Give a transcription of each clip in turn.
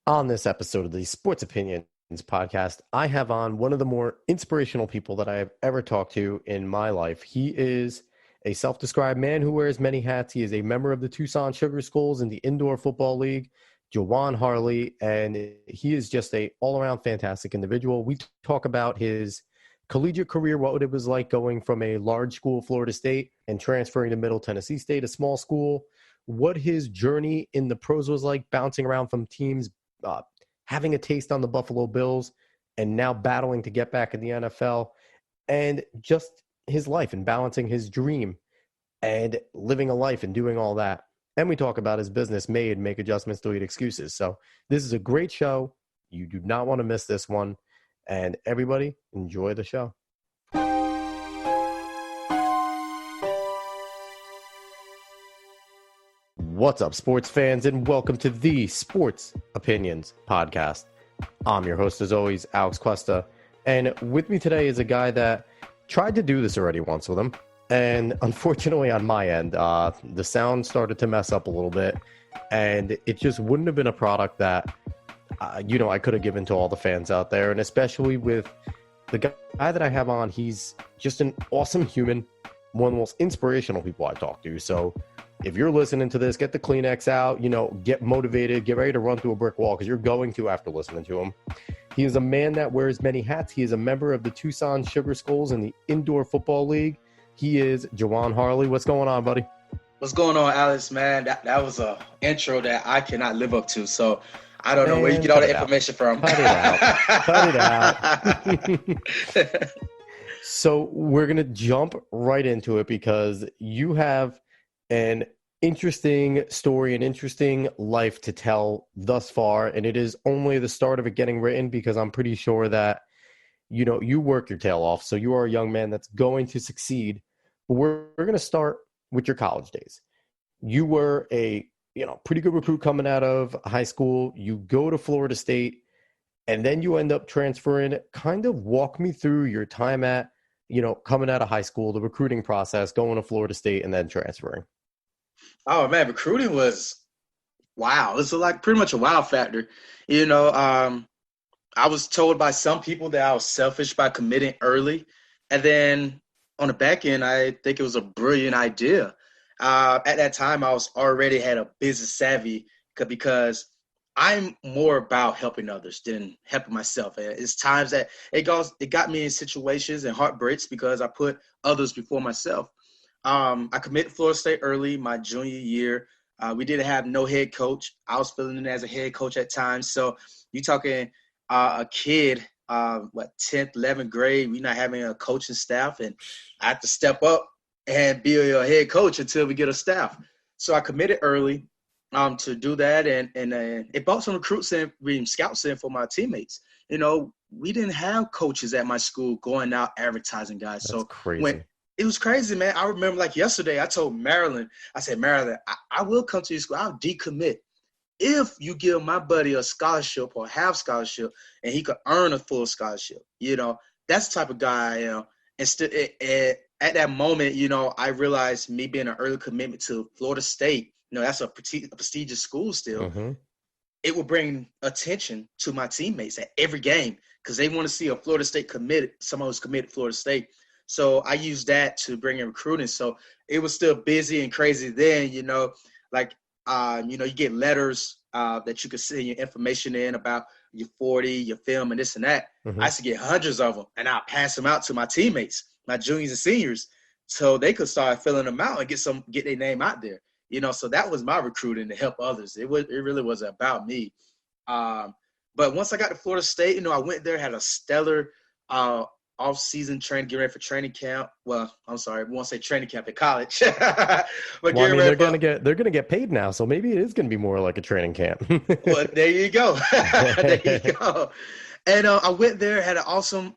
On this episode of the Sports Opinions podcast, I have on one of the more inspirational people that I have ever talked to in my life. He is a self-described man who wears many hats. He is a member of the Tuscon Sugar Skulls in the Indoor Football League, Jajuan Harley, and he is just a all-around fantastic individual. We talk about his collegiate career, what it was like going from a large school, Florida State, and transferring to Middle Tennessee State, a small school, what his journey in the pros was like, bouncing around from teams, having a taste on the Buffalo Bills, and now battling to get back in the NFL, and just his life and balancing his dream and living a life and doing all that. And we talk about his business, M.A.D E, Make Adjustments Delete Excuses. So this is a great show. You do not want to miss this one. And everybody, enjoy the show. What's up, sports fans, and welcome to the Sports Opinions podcast. I'm your host, as always, Alex Cuesta, and with me today is a guy that tried to do this already once with him, and unfortunately on my end, the sound started to mess up a little bit, and it just wouldn't have been a product that, I could have given to all the fans out there, and especially with the guy that I have on. He's just an awesome human, one of the most inspirational people I talk to, so if you're listening to this, get the Kleenex out, get motivated, get ready to run through a brick wall because you're going to after listening to him. He is a man that wears many hats. He is a member of the Tucson Sugar Skulls in the Indoor Football League. He is Jajuan Harley. What's going on, buddy? What's going on, Alex, man? That was a intro that I cannot live up to. So I don't know where you get all the information from. Cut it out. So we're going to jump right into it because you have an interesting story, an interesting life to tell thus far, and it is only the start of it getting written because I'm pretty sure that, you work your tail off, so you are a young man that's going to succeed. But we're going to start with your college days. You were a, pretty good recruit coming out of high school. You go to Florida State, and then you end up transferring. Kind of walk me through your time at, coming out of high school, the recruiting process, going to Florida State, and then transferring. Oh, man, recruiting was wow. It's like pretty much a wow factor. I was told by some people that I was selfish by committing early. And then on the back end, I think it was a brilliant idea. At that time, I was already had a business savvy because I'm more about helping others than helping myself. It's times that it got me in situations and heartbreaks because I put others before myself. I committed to Florida State early, my junior year. We didn't have no head coach. I was filling in as a head coach at times. So you're talking a kid, 10th, 11th grade, we're not having a coaching staff. And I have to step up and be a head coach until we get a staff. So I committed early to do that. And it brought some recruits in, scouts in for my teammates. We didn't have coaches at my school going out advertising guys. That's so crazy. It was crazy, man. I remember like yesterday, I told Marilyn, I said, Marilyn, I will come to your school. I'll decommit if you give my buddy a scholarship or half scholarship and he could earn a full scholarship. That's the type of guy I am. At that moment, I realized me being an early commitment to Florida State, that's a prestigious school still. Mm-hmm. It will bring attention to my teammates at every game because they want to see a Florida State committed, someone who's committed to Florida State. So I used that to bring in recruiting. So it was still busy and crazy then, you get letters that you could send your information in about your 40, your film, and this and that. Mm-hmm. I used to get hundreds of them, and I'll pass them out to my teammates, my juniors and seniors, so they could start filling them out and get their name out there. So that was my recruiting to help others. It really was about me. But once I got to Florida State, I went there, had a stellar off-season training, getting ready for training camp. Well, I'm sorry, I won't say training camp at college. But they're gonna get paid now, so maybe it is gonna be more like a training camp. Well, there you go. There you go. And I went there, had an awesome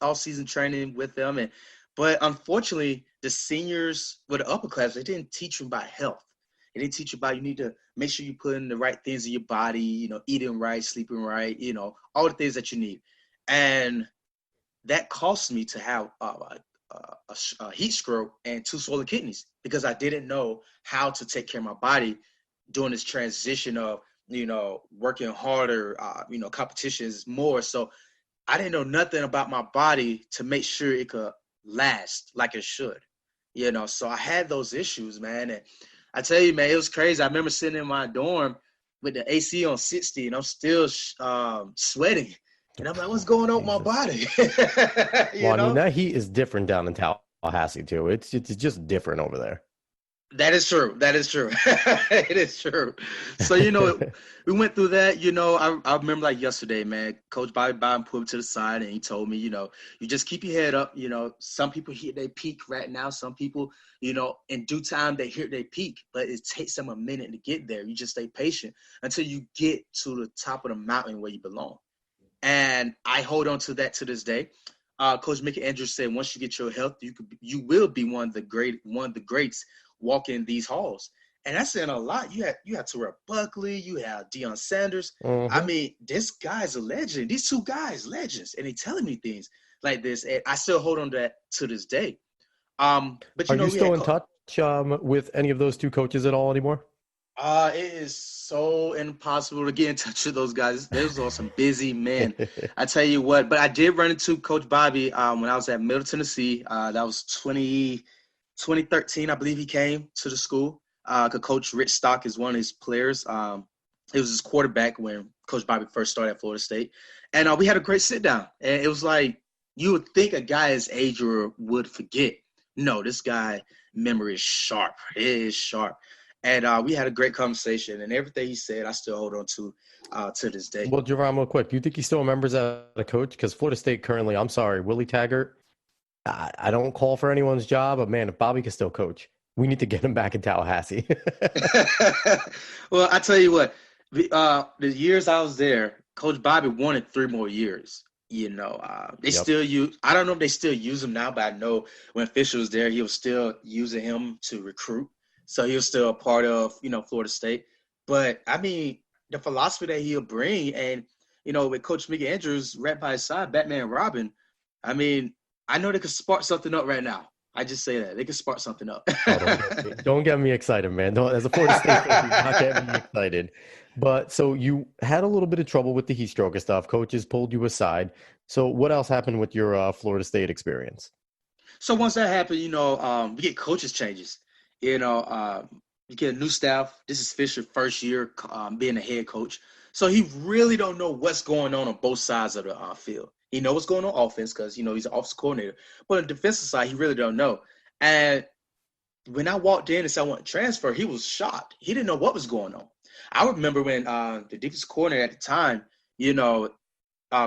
off-season training with them, but unfortunately, the seniors with the upper class, they didn't teach them about health. They didn't teach you about you need to make sure you put in the right things in your body, eating right, sleeping right, all the things that you need. And that cost me to have a heat stroke and 2 swollen kidneys because I didn't know how to take care of my body during this transition of working harder, competitions more. So I didn't know nothing about my body to make sure it could last like it should, So I had those issues, man. And I tell you, man, it was crazy. I remember sitting in my dorm with the AC on 60 and I'm still sweating. And I'm like, what's going on with my Jesus. body? Well, I mean, that heat is different down in Tallahassee too. It's just different over there. That is true. That is true. It is true. So, we went through that. I remember like yesterday, man, Coach Bobby Bowden put me to the side and he told me, you just keep your head up. Some people hit their peak right now. Some people, in due time, they hit their peak, but it takes them a minute to get there. You just stay patient until you get to the top of the mountain where you belong. And I hold on to that to this day. Coach Mickey Andrews said, once you get your health, you will be one of the greats walking these halls. And that's saying a lot. You had Terrell Buckley, you have Deion Sanders. Mm-hmm. I mean, this guy's a legend. These two guys, legends. And they telling me things like this. And I still hold on to that to this day. But Are you still in touch with any of those two coaches at all anymore? It is so impossible to get in touch with those guys. Those are some busy men. I tell you what, but I did run into Coach Bobby when I was at Middle Tennessee. That was 2013, I believe he came to the school. Coach Rich Stock is one of his players. He was his quarterback when Coach Bobby first started at Florida State. And we had a great sit down. And it was like, you would think a guy his age would forget. No, this guy memory is sharp. It is sharp. And we had a great conversation, and everything he said, I still hold on to this day. Well, Jerome, real quick, do you think he still remembers as a coach? Because Florida State currently, I'm sorry, Willie Taggart, I don't call for anyone's job, but man, if Bobby can still coach, we need to get him back in Tallahassee. Well, I tell you what, the years I was there, Coach Bobby wanted 3 more years. They still use. I don't know if they still use him now, but I know when Fisher was there, he was still using him to recruit. So he was still a part of, Florida State. But, I mean, the philosophy that he'll bring and, with Coach Mickey Andrews right by his side, Batman Robin, I mean, I know they could spark something up right now. I just say that. They could spark something up. Don't get me excited, man. As a Florida State coach, not get me excited. But so you had a little bit of trouble with the heat stroke and stuff. Coaches pulled you aside. So what else happened with your Florida State experience? So once that happened, we get coaches changes. You get a new staff. This is Fisher's first year being a head coach. So he really don't know what's going on both sides of the field. He knows what's going on offense because, he's an offensive coordinator. But on the defensive side, he really don't know. And when I walked in and said I want to transfer, he was shocked. He didn't know what was going on. I remember when the defensive coordinator at the time,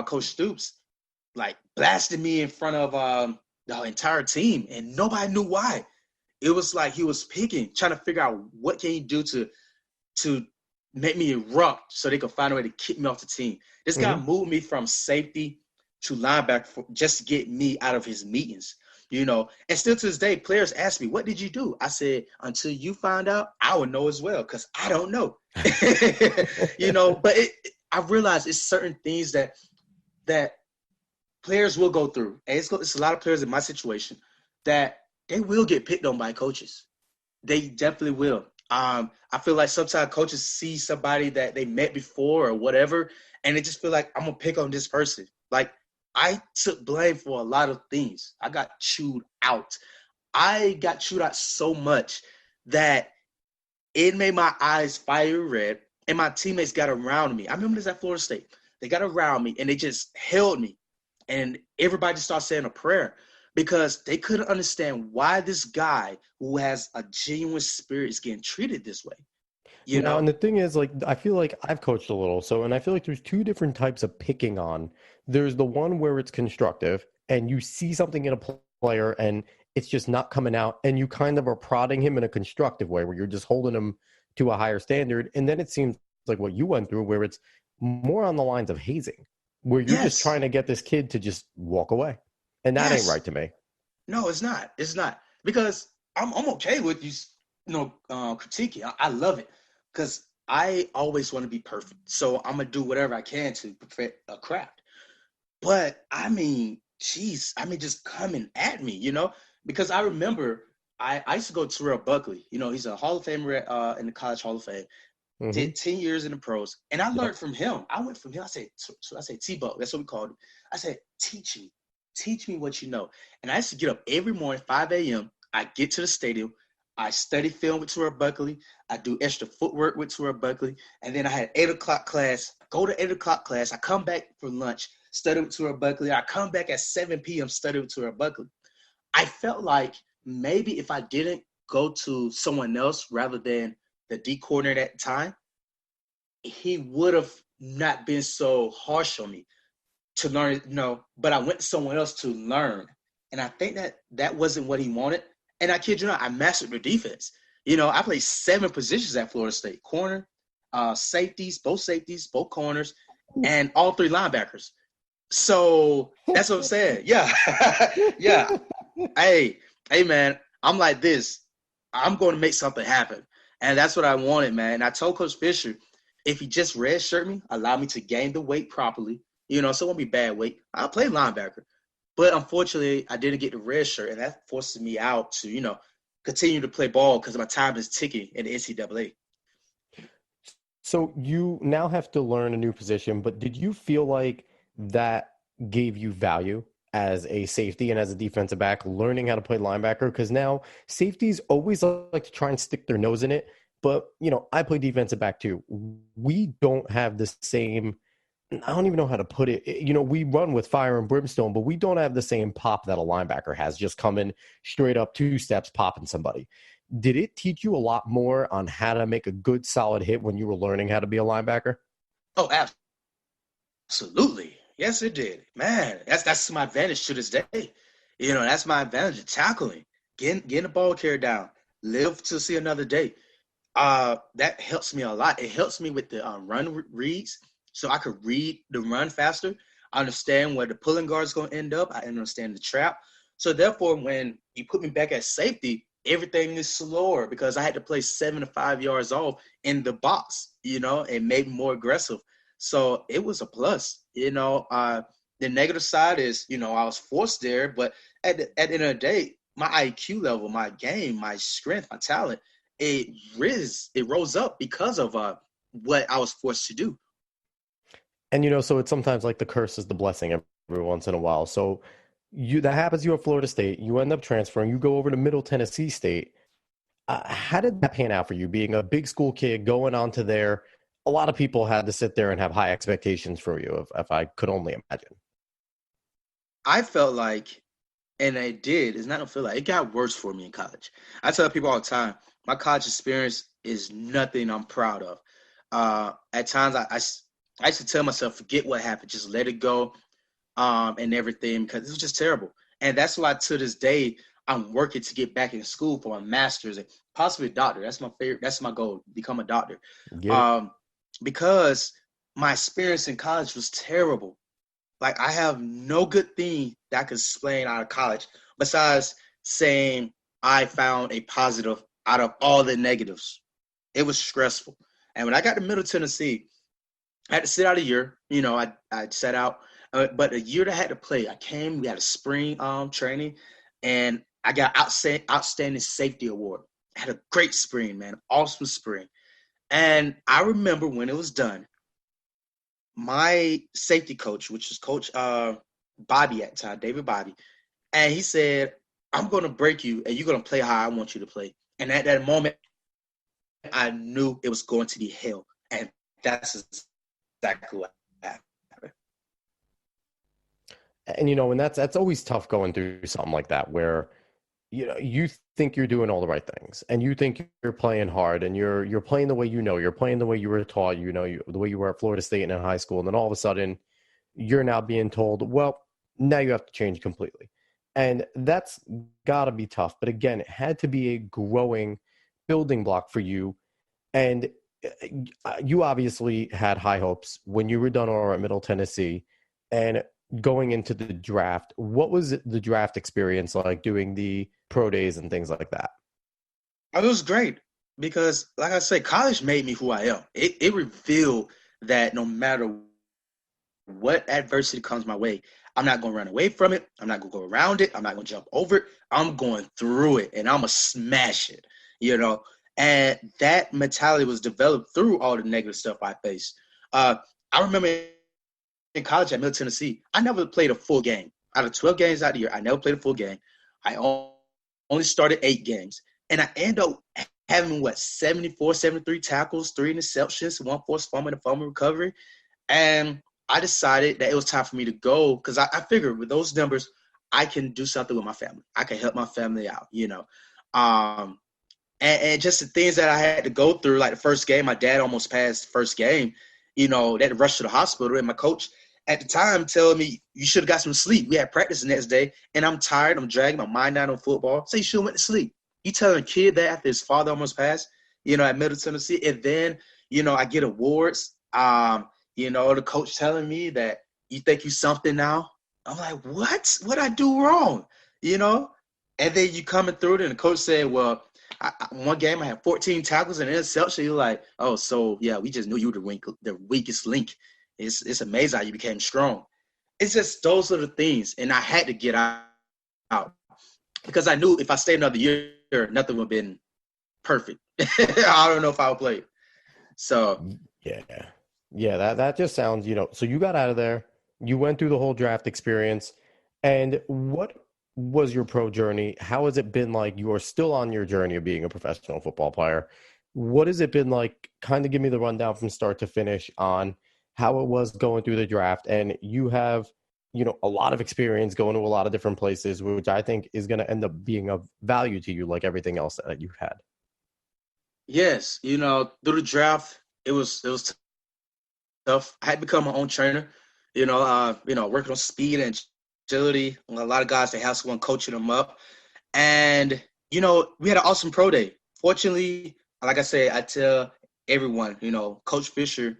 Coach Stoops, like blasted me in front of the entire team, and nobody knew why. It was like he was picking, trying to figure out what can he do to make me erupt so they could find a way to kick me off the team. This guy moved me from safety to linebacker just to get me out of his meetings, And still to this day, players ask me, what did you do? I said, until you find out, I will know as well because I don't know. But I realized it's certain things that players will go through. And it's a lot of players in my situation that they will get picked on by coaches. They definitely will. I feel like sometimes coaches see somebody that they met before or whatever, and they just feel like I'm going to pick on this person. Like, I took blame for a lot of things. I got chewed out. I got chewed out so much that it made my eyes fire red, and my teammates got around me. I remember this at Florida State. They got around me, and they just held me, and everybody just started saying a prayer. Because they couldn't understand why this guy who has a genuine spirit is getting treated this way. And the thing is, like, I feel like I've coached a little. And I feel like there's 2 different types of picking on. There's the one where it's constructive and you see something in a player and it's just not coming out. And you kind of are prodding him in a constructive way where you're just holding him to a higher standard. And then it seems like what you went through where it's more on the lines of hazing, where you're just trying to get this kid to just walk away. And that ain't right to me. No, it's not. It's not. Because I'm okay with you, critiquing. I love it because I always want to be perfect. So I'm going to do whatever I can to perfect a craft. But, just coming at me, because I remember I used to go to Terrell Buckley. He's a Hall of Famer in the College Hall of Fame. Mm-hmm. did 10 years in the pros, and I Yep. learned from him. I went from him. I said, T-Buck, that's what we called him. I said, teach me what you know. And I used to get up every morning, 5 a.m. I get to the stadium. I study film with Terrell Buckley. I do extra footwork with Terrell Buckley. And then I had 8 o'clock class, go to 8 o'clock class. I come back for lunch, study with Terrell Buckley. I come back at 7 p.m., study with Terrell Buckley. I felt like maybe if I didn't go to someone else rather than the D coordinator at the time, he would have not been so harsh on me to learn, but I went to someone else to learn. And I think that wasn't what he wanted. And I kid you not, I mastered the defense. I played 7 positions at Florida State: corner, safeties, both corners, and all 3 linebackers. So that's what I'm saying. Yeah. Yeah. Hey, man, I'm like this. I'm going to make something happen. And that's what I wanted, man. And I told Coach Fisher, if he just redshirt me, allow me to gain the weight properly, so it won't be bad weight, I'll play linebacker. But unfortunately, I didn't get the red shirt, and that forces me out to, continue to play ball because my time is ticking in the NCAA. So you now have to learn a new position, but did you feel like that gave you value as a safety and as a defensive back, learning how to play linebacker? Because now safeties always like to try and stick their nose in it. But, I play defensive back too. We don't have the same, I don't even know how to put it. We run with fire and brimstone, but we don't have the same pop that a linebacker has, just coming straight up 2 steps, popping somebody. Did it teach you a lot more on how to make a good, solid hit when you were learning how to be a linebacker? Oh, absolutely. Yes, it did. Man, that's my advantage to this day. That's my advantage of tackling, getting the ball carried down, live to see another day. That helps me a lot. It helps me with the run reads, so I could read the run faster. I understand where the pulling guard is going to end up. I understand the trap. So therefore, when you put me back at safety, everything is slower because I had to play 7 to 5 yards off in the box, and make me more aggressive. So it was a plus. The negative side is, I was forced there, but at the end of the day, my IQ level, my game, my strength, my talent, it rose up because of what I was forced to do. And so it's sometimes like the curse is the blessing every once in a while. So that happens to you at Florida State. You end up transferring. You go over to Middle Tennessee State. How did that pan out for you? Being a big school kid going on to there, a lot of people had to sit there and have high expectations for you. If I could only imagine. I felt like, and I did. It's not a feel like it got worse for me in college. I tell people all the time, my college experience is nothing I'm proud of. At times, I used to tell myself, forget what happened, just let it go, and everything, because it was just terrible. And that's why to this day, I'm working to get back in school for my master's and possibly a doctor. That's my favorite. That's my goal, become a doctor. Get it? Because my experience in college was terrible. Like, I have no good thing that I could explain out of college besides saying I found a positive out of all the negatives. It was stressful. And when I got to Middle Tennessee, I had to sit out a year. I sat out. But a year that I had to play, we had a spring training, and I got outstanding safety award. I had a great spring, man, awesome spring. And I remember when it was done, my safety coach, which was Coach Bobby at the time, David Bobby, and he said, I'm going to break you, and you're going to play how I want you to play. And at that moment, I knew it was going to be hell. And that's exactly what happened. And that's always tough going through something like that where you think you're doing all the right things and you think you're playing hard and you're playing the way you're playing the way you were taught, the way you were at Florida State and in high school, and then all of a sudden you're now being told, well, now you have to change completely. And that's got to be tough. But again, it had to be a growing building block for you. And you obviously had high hopes when you were done over at Middle Tennessee. And going into the draft, what was the draft experience like, doing the pro days and things like that? It was great because, like I said, college made me who I am. It revealed that no matter what adversity comes my way, I'm not going to run away from it. I'm not going to go around it. I'm not going to jump over it. I'm going through it, and I'm going to smash it, And that mentality was developed through all the negative stuff I faced. I remember in college at Middle Tennessee, I never played a full game. Out of 12 games out of the year, I never played a full game. I only started 8 games. And I ended up having, 74, 73 tackles, 3 interceptions, 1 forced fumble, and a fumble recovery. And I decided that it was time for me to go because I figured with those numbers, I can do something with my family. I can help my family out, and just the things that I had to go through, like the first game, my dad almost passed the first game, they had to rush to the hospital. And my coach at the time telling me, you should have got some sleep. We had practice the next day, and I'm tired. I'm dragging my mind out on football. So you should have went to sleep. You telling a kid that after his father almost passed, at Middle Tennessee, and then, I get awards. The coach telling me that you think you something now. I'm like, what? What I do wrong? And then you coming through it, and the coach said, well, one game I had 14 tackles and an interception. You're like, oh, so yeah, we just knew you were the weakest link. It's amazing how you became strong. It's just those are the things, and I had to get out because I knew if I stayed another year, nothing would have been perfect. I don't know if I would play. So yeah, that just sounds, So you got out of there, you went through the whole draft experience, and what was your pro journey? How has it been like? You are still on your journey of being a professional football player. What has it been like? Kind of give me the rundown from start to finish on how it was going through the draft. And you have, a lot of experience going to a lot of different places, which I think is going to end up being of value to you, like everything else that you've had. Yes, through the draft, it was tough. I had become my own trainer. Working on speed and agility. A lot of guys, they have someone coaching them up. And, we had an awesome pro day. Fortunately, like I said, I tell everyone, Coach Fisher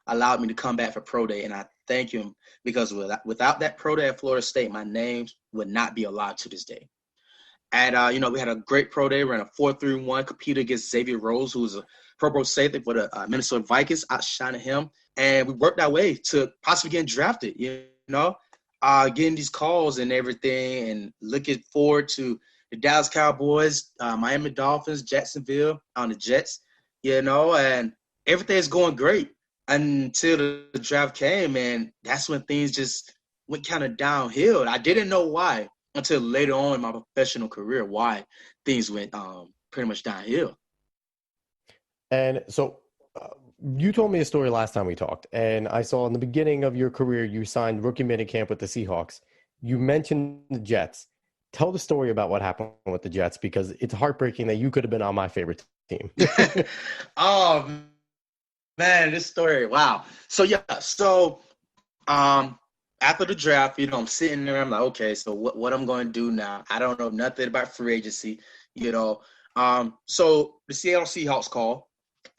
allowed me to come back for pro day. And I thank him because without that pro day at Florida State, my name would not be allowed to this day. And, we had a great pro day. We ran a 4-3-1, competed against Xavier Rose, who was a Pro Bowl safety for the Minnesota Vikings, outshining him. And we worked our way to possibly getting drafted, getting these calls and everything, and looking forward to the Dallas Cowboys, Miami Dolphins, Jacksonville on the Jets, and everything's going great until the draft came, and that's when things just went kind of downhill. I didn't know why until later on in my professional career why things went pretty much downhill. And so you told me a story last time we talked, and I saw in the beginning of your career, you signed rookie minicamp with the Seahawks. You mentioned the Jets. Tell the story about what happened with the Jets, because it's heartbreaking that you could have been on my favorite team. Oh, man, this story. Wow. So, after the draft, I'm sitting there. I'm like, okay, so what I'm going to do now? I don't know nothing about free agency, So the Seattle Seahawks call.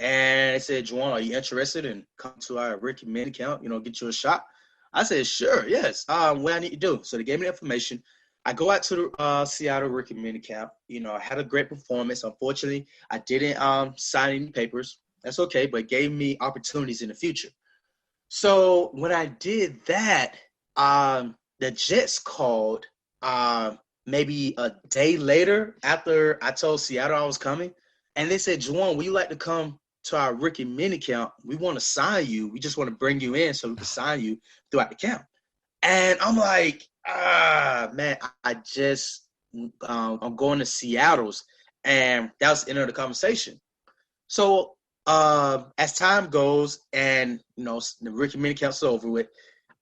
And they said, Jajuan, are you interested in coming to our rookie minicamp, get you a shot? I said, sure, yes. What I need to do. So they gave me the information. I go out to the Seattle rookie minicamp. I had a great performance. Unfortunately, I didn't sign any papers. That's okay, but it gave me opportunities in the future. So when I did that, the Jets called maybe a day later after I told Seattle I was coming. And they said, Jajuan, would you like to come to our rookie minicamp? We want to sign you. We just want to bring you in so we can sign you throughout the camp. And I'm like, man, I'm going to Seattle's. And that was the end of the conversation. So as time goes and, the rookie minicamp's over with,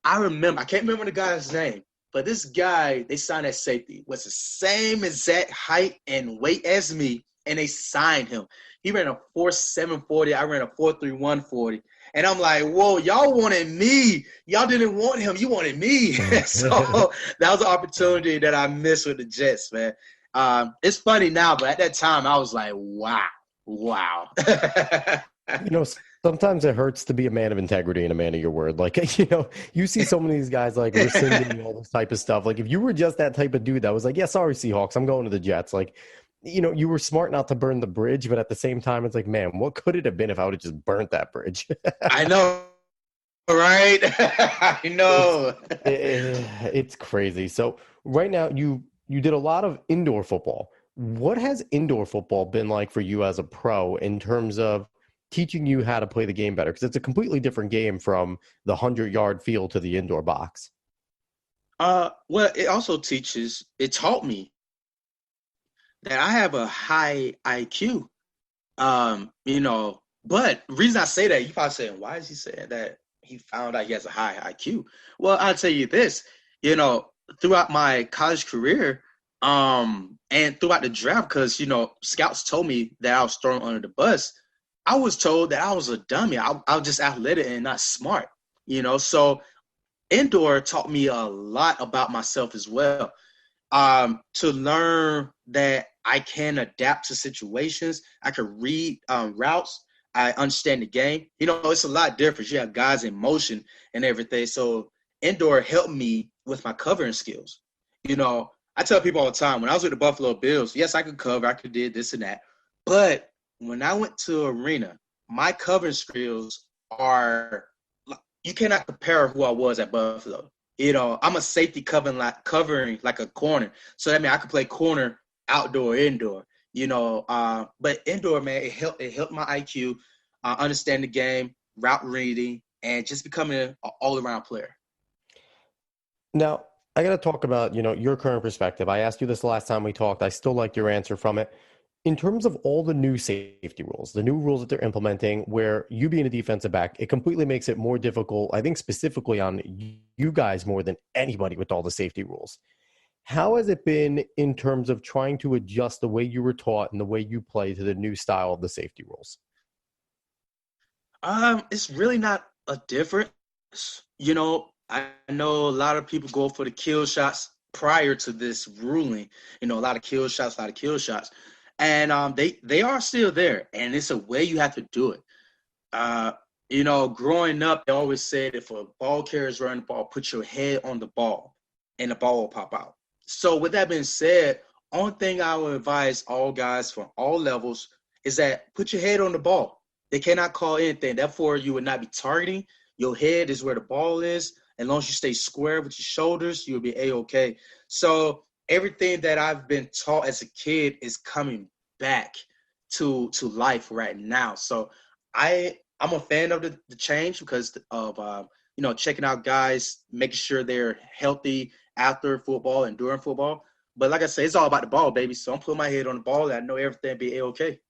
I can't remember the guy's name, but this guy, they signed at safety, was the same exact height and weight as me. And they signed him. He ran a 4.7 40. I ran a 4.31 40. And I'm like, whoa, y'all wanted me. Y'all didn't want him. You wanted me. So that was an opportunity that I missed with the Jets, man. It's funny now, but at that time, I was like, wow. Sometimes it hurts to be a man of integrity and a man of your word. Like, you see so many of these guys like rescinding all this type of stuff. Like, if you were just that type of dude that was like, yeah, sorry, Seahawks, I'm going to the Jets. Like, you were smart not to burn the bridge, but at the same time, it's like, man, what could it have been if I would have just burnt that bridge? I know, right? I know. It's crazy. So right now, you did a lot of indoor football. What has indoor football been like for you as a pro in terms of teaching you how to play the game better? Because it's a completely different game from the 100-yard field to the indoor box. Well, it taught me that I have a high IQ. But the reason I say that, you probably saying, why is he saying that he found out he has a high IQ? Well, I'll tell you this, throughout my college career, and throughout the draft, because, scouts told me that I was thrown under the bus. I was told that I was a dummy. I was just athletic and not smart, so indoor taught me a lot about myself as well. To learn that I can adapt to situations. I can read routes. I understand the game. It's a lot different. You have guys in motion and everything. So indoor helped me with my covering skills. I tell people all the time, when I was with the Buffalo Bills, yes, I could cover. I could do this and that. But when I went to arena, my covering skills are – you cannot compare who I was at Buffalo. I'm a safety covering like a corner. So that means I could play corner outdoor, indoor. But indoor, man, it helped my IQ, understand the game, route reading, and just becoming an all-around player. Now, I got to talk about, your current perspective. I asked you this last time we talked. I still like your answer from it. In terms of all the new safety rules, the new rules that they're implementing, where you being a defensive back, it completely makes it more difficult, I think specifically on you guys more than anybody with all the safety rules. How has it been in terms of trying to adjust the way you were taught and the way you play to the new style of the safety rules? It's really not a difference. I know a lot of people go for the kill shots prior to this ruling. A lot of kill shots. And they are still there, and it's a way you have to do it. Growing up, they always said if a ball carrier is running the ball, put your head on the ball, and the ball will pop out. So with that being said, only thing I would advise all guys from all levels is that put your head on the ball. They cannot call anything. Therefore, you would not be targeting. Your head is where the ball is. As long as you stay square with your shoulders, you'll be A-okay. So everything that I've been taught as a kid is coming back to life right now. So I'm a fan of the change because of checking out guys, making sure they're healthy after football and during football. But like I say, it's all about the ball, baby. So I'm putting my head on the ball, and I know everything will be A-okay.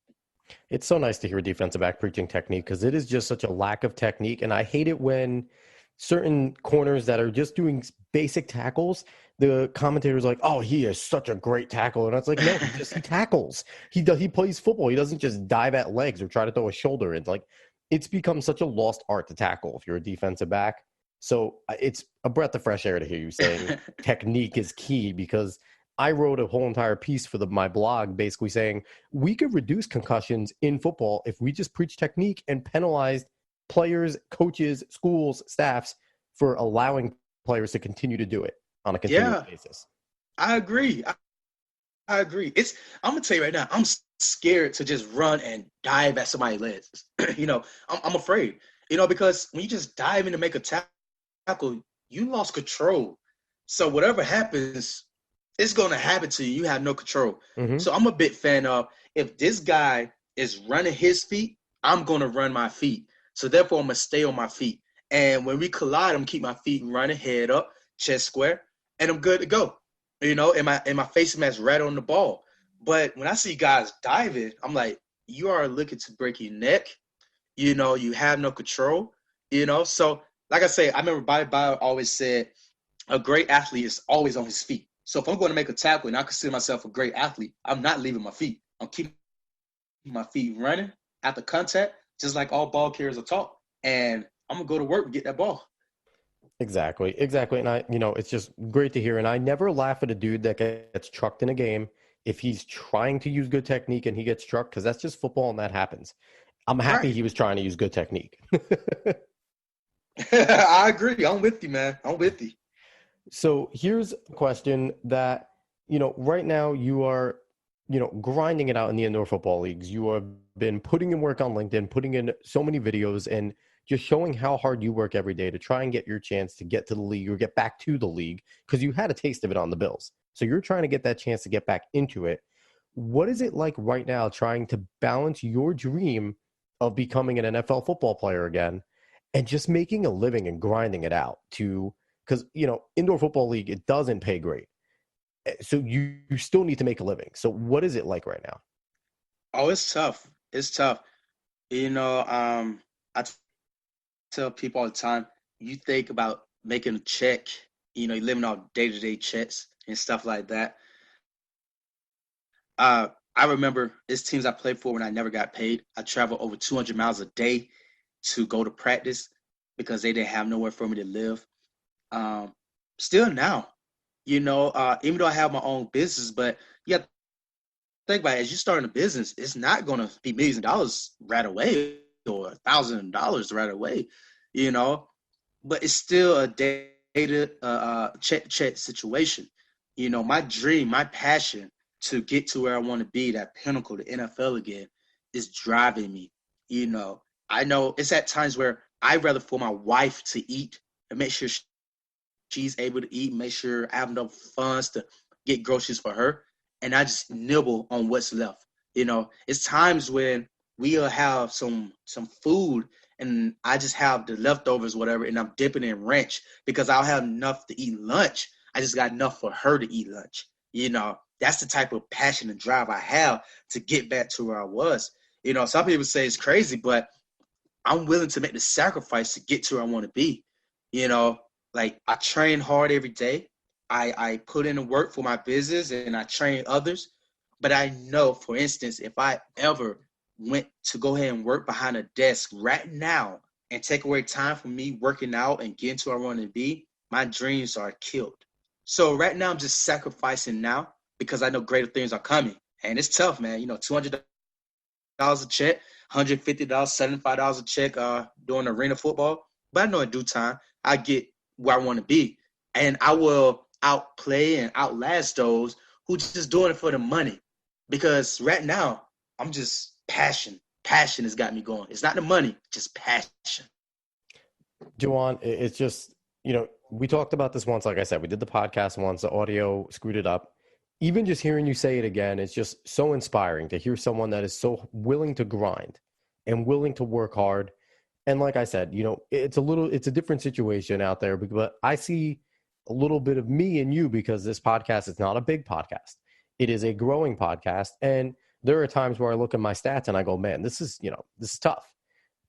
It's so nice to hear a defensive back preaching technique because it is just such a lack of technique. And I hate it when certain corners that are just doing basic tackles, the commentator's like, oh, he is such a great tackler. And it's like, no, he tackles. He plays football. He doesn't just dive at legs or try to throw a shoulder in. Like, it's become such a lost art to tackle if you're a defensive back. So it's a breath of fresh air to hear you saying technique is key, because I wrote a whole entire piece for my blog basically saying we could reduce concussions in football if we just preach technique and penalized players, coaches, schools, staffs for allowing players to continue to do it on a continuous basis. I agree. I agree. I'm gonna tell you right now, I'm scared to just run and dive at somebody's legs. I'm afraid. Because when you just dive in to make a tackle, you lost control. So whatever happens, it's gonna happen to you. You have no control. Mm-hmm. So I'm a big fan of, if this guy is running his feet, I'm gonna run my feet. So therefore, I'm gonna stay on my feet. And when we collide, I'm gonna keep my feet running, head up, chest square, and I'm good to go. And my face mask right on the ball. But when I see guys diving, I'm like, you are looking to break your neck. You have no control. So like I say, I remember Bobby Bauer always said, a great athlete is always on his feet. So if I'm going to make a tackle and I consider myself a great athlete, I'm not leaving my feet. I'm keeping my feet running after contact, just like all ball carriers are taught. And I'm going to go to work and get that ball. Exactly. And it's just great to hear. And I never laugh at a dude that gets trucked in a game if he's trying to use good technique and he gets trucked, because that's just football and that happens. I'm happy He was trying to use good technique. I agree. I'm with you, man. I'm with you. So here's a question that, right now you are, grinding it out in the indoor football leagues. You have been putting in work on LinkedIn, putting in so many videos, and just showing how hard you work every day to try and get your chance to get to the league or get back to the league, because you had a taste of it on the Bills. So you're trying to get that chance to get back into it. what is it like right now trying to balance your dream of becoming an NFL football player again and just making a living and grinding it out to, because, indoor football league, it doesn't pay great. So you still need to make a living. So what is it like right now? Oh, it's tough. It's tough. I tell people all the time, you think about making a check, you're living off day-to-day checks and stuff like that. I remember it's teams I played for when I never got paid. I traveled over 200 miles a day to go to practice because they didn't have nowhere for me to live. Still now, even though I have my own business, but you have to think about it, as you starting a business, it's not going to be millions of dollars right away or $1,000 right away, you know, but it's still a data check situation. My dream, my passion to get to where I want to be, that pinnacle, the NFL again, is driving me. I know it's at times where I'd rather for my wife to eat and make sure she's able to eat, make sure I have enough funds to get groceries for her, and I just nibble on what's left. It's times when we'll have some food and I just have the leftovers, whatever, and I'm dipping in ranch because I'll have enough to eat lunch. I just got enough for her to eat lunch. That's the type of passion and drive I have to get back to where I was. Some people say it's crazy, but I'm willing to make the sacrifice to get to where I want to be. Like I train hard every day. I put in the work for my business and I train others. But I know, for instance, if I ever went to go ahead and work behind a desk right now and take away time from me working out and getting to where I want to be, my dreams are killed. So right now I'm just sacrificing now because I know greater things are coming. And it's tough, man. $200 a check, $150, $75 a check doing arena football. But I know in due time I get where I want to be. And I will outplay and outlast those who just doing it for the money. Because right now, I'm just passion. Passion has got me going. It's not the money, just passion. Jajuan, it's just, we talked about this once. Like I said, we did the podcast once. The audio screwed it up. Even just hearing you say it again, it's just so inspiring to hear someone that is so willing to grind and willing to work hard. And like I said, it's a different situation out there, but I see a little bit of me in you because this podcast is not a big podcast. It is a growing podcast. And there are times where I look at my stats and I go, man, this is tough.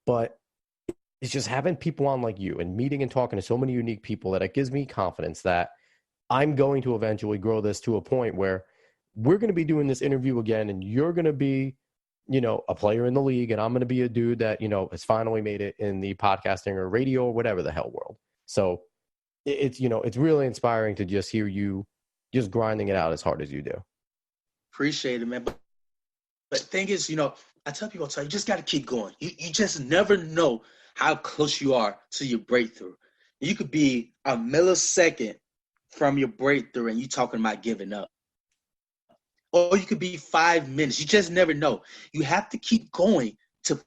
But it's just having people on like you and meeting and talking to so many unique people that it gives me confidence that I'm going to eventually grow this to a point where we're going to be doing this interview again and you're going to be, a player in the league and I'm going to be a dude that, has finally made it in the podcasting or radio or whatever the hell world. So it's really inspiring to just hear you just grinding it out as hard as you do. Appreciate it, man. But the thing is, I tell people, you just got to keep going. You just never know how close you are to your breakthrough. You could be a millisecond from your breakthrough and you talking about giving up. Or you could be 5 minutes. You just never know. You have to keep going to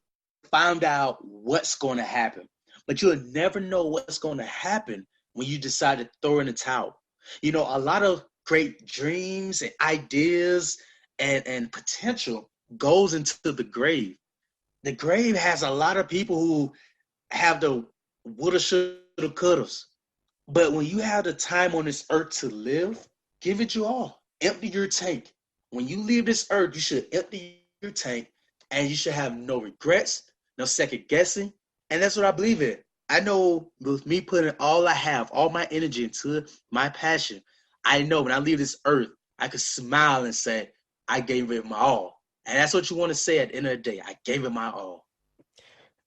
find out what's going to happen. But you'll never know what's going to happen when you decide to throw in the towel. A lot of great dreams and ideas and potential goes into the grave. The grave has a lot of people who have the woulda, shoulda, couldas. But when you have the time on this earth to live, give it your all. Empty your tank. When you leave this earth, you should empty your tank and you should have no regrets, no second guessing. And that's what I believe in. I know with me putting all I have, all my energy into my passion, I know when I leave this earth, I could smile and say, I gave it my all. And that's what you want to say at the end of the day. I gave it my all.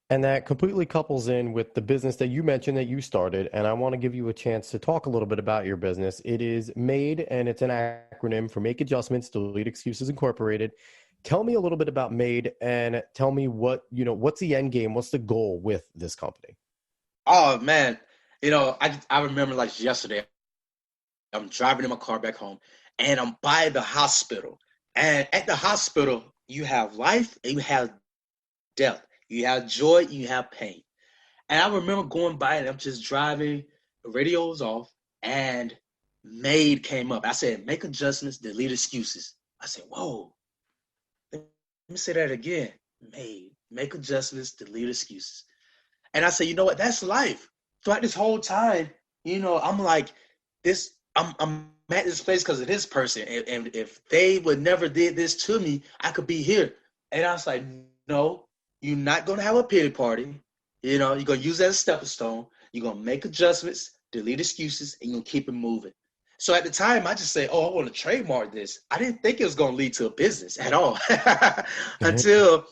And that completely couples in with the business that you mentioned that you started. And I want to give you a chance to talk a little bit about your business. It is M.A.D.E, and it's an acronym for Make Adjustments Delete Excuses Incorprated. Tell me a little bit about M.A.D.E and tell me what's the end game? What's the goal with this company? Oh, man. I remember like yesterday, I'm driving in my car back home and I'm by the hospital. And at the hospital, you have life and you have death. You have joy, you have pain. And I remember going by and I'm just driving, the radio was off, and M.A.D.E came up. I said, make adjustments, delete excuses. I said, whoa, me say that again. Make adjustments, delete excuses. And I say, you know what? That's life. Throughout this whole time, I'm like, I'm at this place because of this person. And if they would never did this to me, I could be here. And I was like, no, you're not gonna have a pity party. You're gonna use that as a stepping stone. You're gonna make adjustments, delete excuses, and you're gonna keep it moving. So at the time, I just say, oh, I want to trademark this. I didn't think it was gonna lead to a business at all until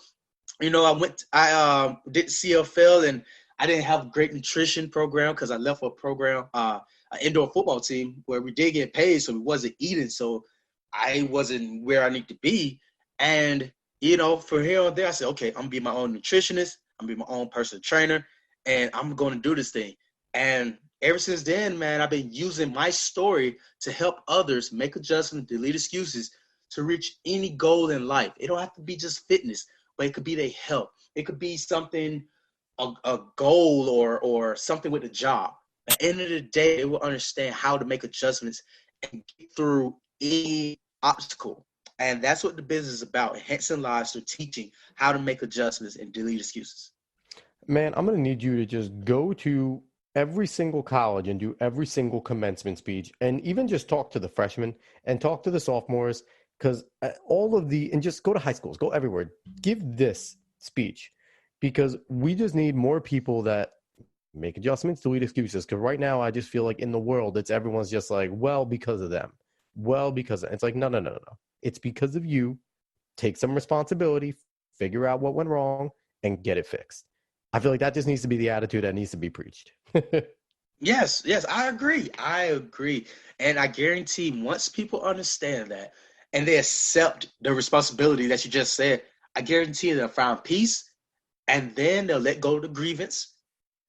I did CFL, and I didn't have a great nutrition program because I left a program, an indoor football team where we did get paid, so we wasn't eating, so I wasn't where I need to be. And for here on there, I said, okay, I'm gonna be my own nutritionist, I'm gonna be my own personal trainer, and I'm gonna do this thing. And ever since then, man, I've been using my story to help others make adjustments, delete excuses to reach any goal in life. It don't have to be just fitness, but it could be their health. It could be something, a goal or something with a job. At the end of the day, they will understand how to make adjustments and get through any obstacle. And that's what the business is about, enhancing lives through teaching how to make adjustments and delete excuses. Man, I'm going to need you to just go to every single college and do every single commencement speech and even just talk to the freshmen and talk to the sophomores because and just go to high schools, go everywhere. Give this speech because we just need more people that make adjustments, delete excuses. Because right now, I just feel like in the world, everyone's just like, well, because of them. Well, because it's like, no, no, no, no, no. It's because of you. Take some responsibility, figure out what went wrong, and get it fixed. I feel like that just needs to be the attitude that needs to be preached. Yes, I agree. I agree. And I guarantee once people understand that and they accept the responsibility that you just said, I guarantee they'll find peace and then they'll let go of the grievance.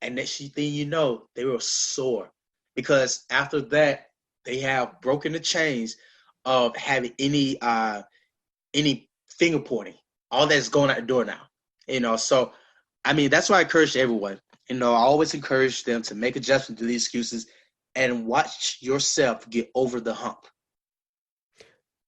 And next thing you know, they will soar. Because after that, they have broken the chains of having any finger pointing. All that's going out the door now. So I mean, that's why I encourage everyone. I always encourage them to make adjustments to these excuses and watch yourself get over the hump.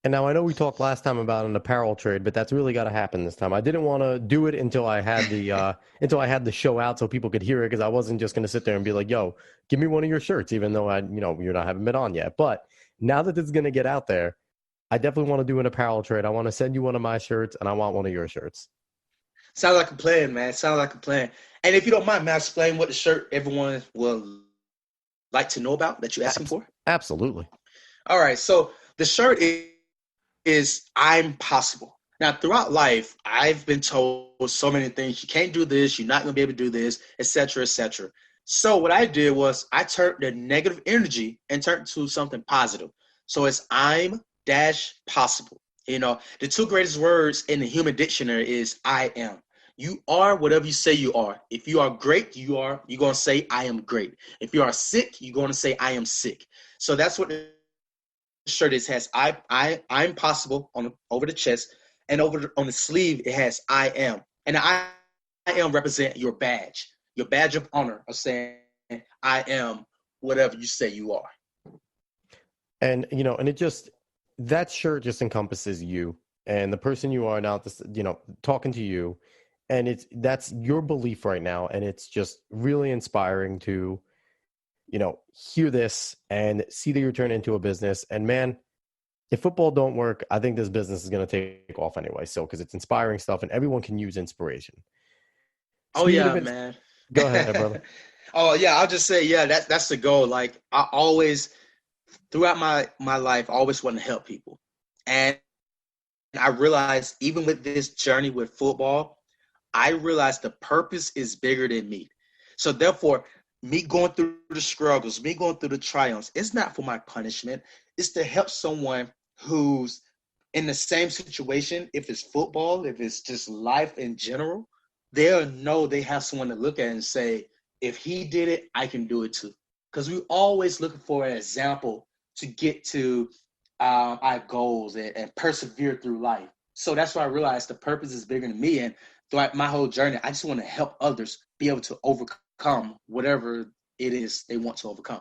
And now I know we talked last time about an apparel trade, but that's really got to happen this time. I didn't want to do it until I had the show out so people could hear it because I wasn't just going to sit there and be like, "Yo, give me one of your shirts," even though you're not having it on yet. But now that this is going to get out there, I definitely want to do an apparel trade. I want to send you one of my shirts, and I want one of your shirts. Sounds like a plan, man. Sounds like a plan. And if you don't mind, may I explain what the shirt everyone will like to know about that you're asking for? Absolutely. All right. So the shirt is I'm possible. Now, throughout life, I've been told so many things. You can't do this. You're not going to be able to do this, etc., etc. So what I did was I turned the negative energy and turned it to something positive. So it's I'm dash possible. The two greatest words in the human dictionary is I am. You are whatever you say you are. If you are great, you're going to say I am great. If you are sick, you're going to say I am sick. So that's what the shirt is. Has I'm possible over the chest, and on the sleeve it has I am. And I am represent your badge of honor of saying I am whatever you say you are. And that shirt just encompasses you and the person you are now, talking to you. And that's your belief right now. And it's just really inspiring to, hear this and see that you're turning into a business. And man, if football don't work, I think this business is going to take off anyway. So, because it's inspiring stuff and everyone can use inspiration. Oh Speaking yeah, of it, man. go ahead, brother. Oh yeah, I'll just say, yeah, that's the goal. Like I always, throughout my life, I always want to help people. And I realized even with this journey with football, I realized the purpose is bigger than me. So therefore, me going through the struggles, me going through the triumphs, it's not for my punishment. It's to help someone who's in the same situation. If it's football, if it's just life in general, they'll know they have someone to look at and say, if he did it, I can do it too. Because we're always looking for an example to get to our goals and persevere through life. So that's why I realized the purpose is bigger than me. And throughout my whole journey, I just want to help others be able to overcome whatever it is they want to overcome.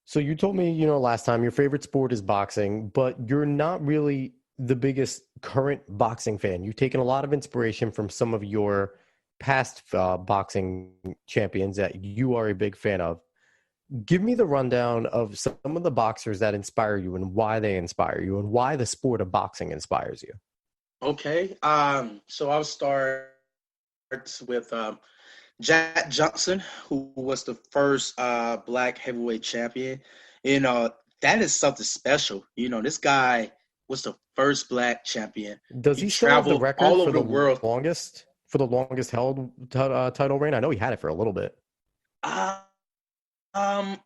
So you told me, last time your favorite sport is boxing, but you're not really the biggest current boxing fan? You've taken a lot of inspiration from some of your past boxing champions that you are a big fan of. Give me the rundown of some of the boxers that inspire you and why they inspire you and why the sport of boxing inspires you. Okay. So I'll start with Jack Johnson, who was the first black heavyweight champion. That is something special. This guy was the first black champion. Does He he still have the traveled record all over the world. for the longest held title reign? I know he had it for a little bit. Uh, I'm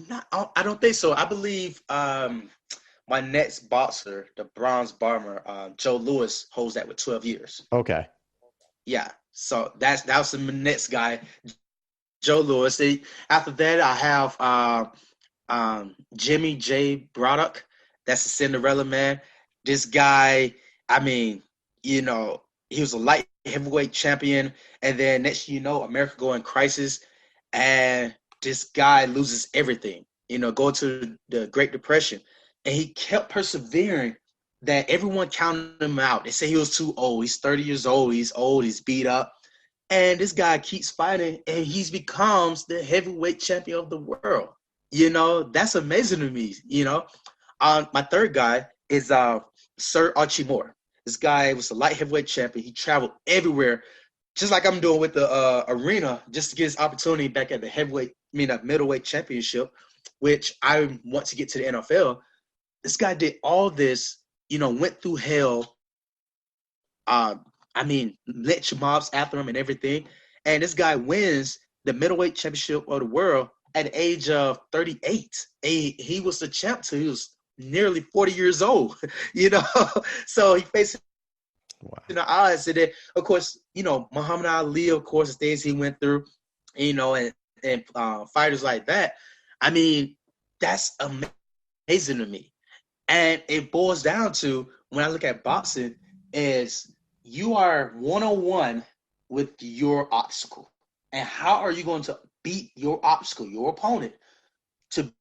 not. I don't think so. I believe my next boxer, the bronze bomber, Joe Louis, holds that with 12 years. Okay. Yeah. So that was the next guy, Joe Louis. After that, I have Jimmy J. Braddock. That's the Cinderella man. This guy, I mean, he was a light heavyweight champion, and then next America go in crisis, and this guy loses everything. Go to the Great Depression, and he kept persevering. That everyone counted him out. They say he was too old. He's 30 years old. He's old. He's beat up. And this guy keeps fighting, and he becomes the heavyweight champion of the world. That's amazing to me. My third guy is Sir Archie Moore. This guy was a light heavyweight champion. He traveled everywhere, just like I'm doing with the arena, just to get his opportunity back at the middleweight championship, which I want to get to the NFL. This guy did all this, went through hell. Lynch mobs after him and everything. And this guy wins the middleweight championship of the world at the age of 38. He was the champ till he was nearly 40 years old, So he faced odds. And then, of course, Muhammad Ali, of course, the things he went through, and fighters like that. I mean, that's amazing to me. And it boils down to, when I look at boxing, is you are one-on-one with your obstacle. And how are you going to beat your obstacle, your opponent, to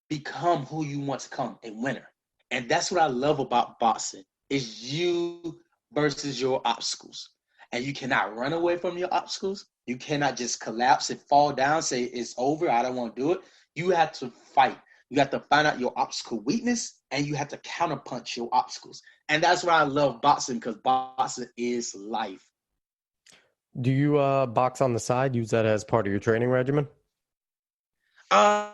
become who you want to become, a winner? And that's what I love about boxing, is you versus your obstacles. And you cannot run away from your obstacles. You cannot just collapse and fall down, say it's over, I don't want to do it. You have to fight. You have to find out your obstacle weakness, and you have to counterpunch your obstacles. And that's why I love boxing, because boxing is life. Do you box on the side? Use that as part of your training regimen? I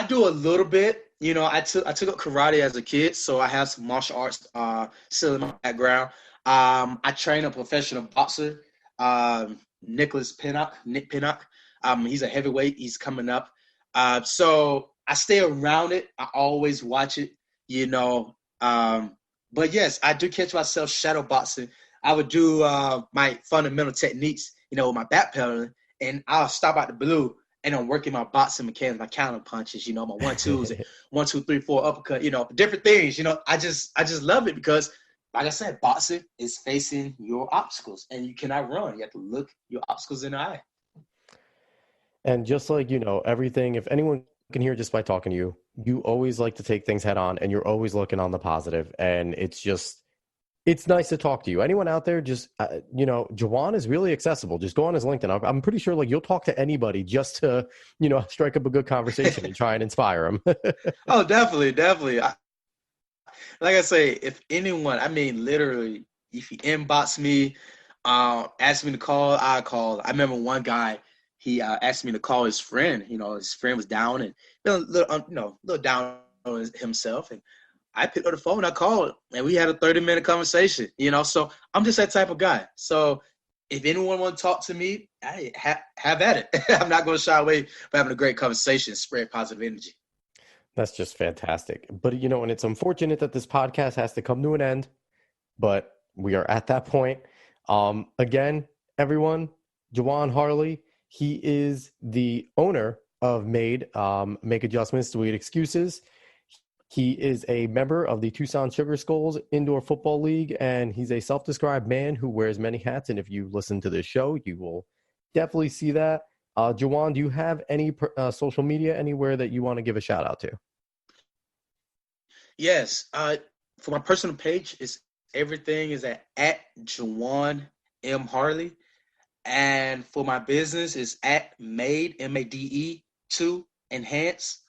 do a little bit. I took up karate as a kid, so I have some martial arts still in my background. I train a professional boxer, Nick Pinnock. He's a heavyweight. He's coming up. So I stay around it. I always watch it, But yes, I do catch myself shadow boxing. I would do my fundamental techniques, with my backpedaling, and I'll stop out the blue, and I'm working my boxing mechanics, my counter punches, my 1-2s, 1, 2, 3, 4 uppercut, different things. I just love it because, like I said, boxing is facing your obstacles, and you cannot run. You have to look your obstacles in the eye. And just like, everything, if anyone can hear just by talking to you, you always like to take things head on, and you're always looking on the positive. And it's nice to talk to you. Anyone out there, just, Jajuan is really accessible. Just go on his LinkedIn. I'm pretty sure you'll talk to anybody just to, strike up a good conversation and try and inspire them. Oh, definitely. Like I say, if anyone, literally, if you inbox me, ask me to call, I call. I remember one guy, he asked me to call his friend. His friend was down and a little down on himself. And I picked up the phone, I called, and we had a 30-minute conversation, So I'm just that type of guy. So if anyone want to talk to me, have at it. I'm not going to shy away from having a great conversation, spread positive energy. That's just fantastic. But, and it's unfortunate that this podcast has to come to an end, but we are at that point. Again, everyone, Jajuan Harley, he is the owner of M.A.D.E, Make Adjustments Delete Excuses. He is a member of the Tuscon Sugar Skulls Indoor Football League, and he's a self-described man who wears many hats. And if you listen to this show, you will definitely see that. Jajuan, do you have any social media anywhere that you want to give a shout out to? Yes. For my personal page, it's everything is at Jajuan M Harley, and for my business, it's at M.A.D.E M.A.D.E 2 Enhance.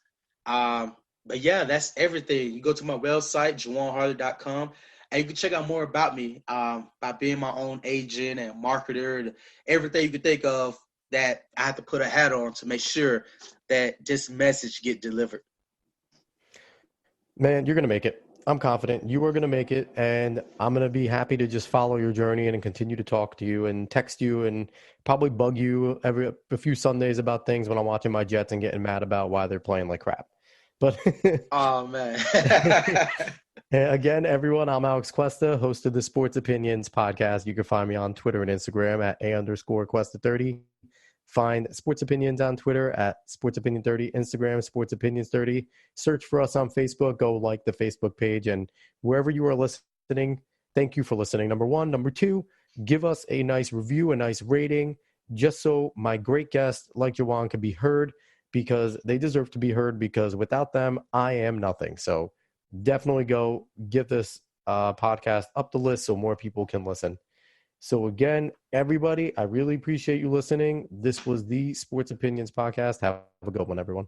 But yeah, that's everything. You go to my website, jajuanharley.com, and you can check out more about me by being my own agent and marketer and everything you can think of that I have to put a hat on to make sure that this message get delivered. Man, you're going to make it. I'm confident you are going to make it, and I'm going to be happy to just follow your journey and continue to talk to you and text you and probably bug you every a few Sundays about things when I'm watching my Jets and getting mad about why they're playing like crap. But Oh man. again, everyone, I'm Alex Cuesta, host of the Sports Opinions podcast. You can find me on Twitter and Instagram at @A_Cuesta30. Find Sports Opinions on Twitter at Sports Opinion 30, Instagram Sports Opinions 30. Search for us on Facebook. Go like the Facebook page, and wherever you are listening, thank you for listening. Number one. Number two, give us a nice review, a nice rating, just so my great guests like Jajuan can be heard, because they deserve to be heard, because without them, I am nothing. So definitely go give this podcast up the list so more people can listen. So again, everybody, I really appreciate you listening. This was the Sports Opinions Podcast. Have a good one, everyone.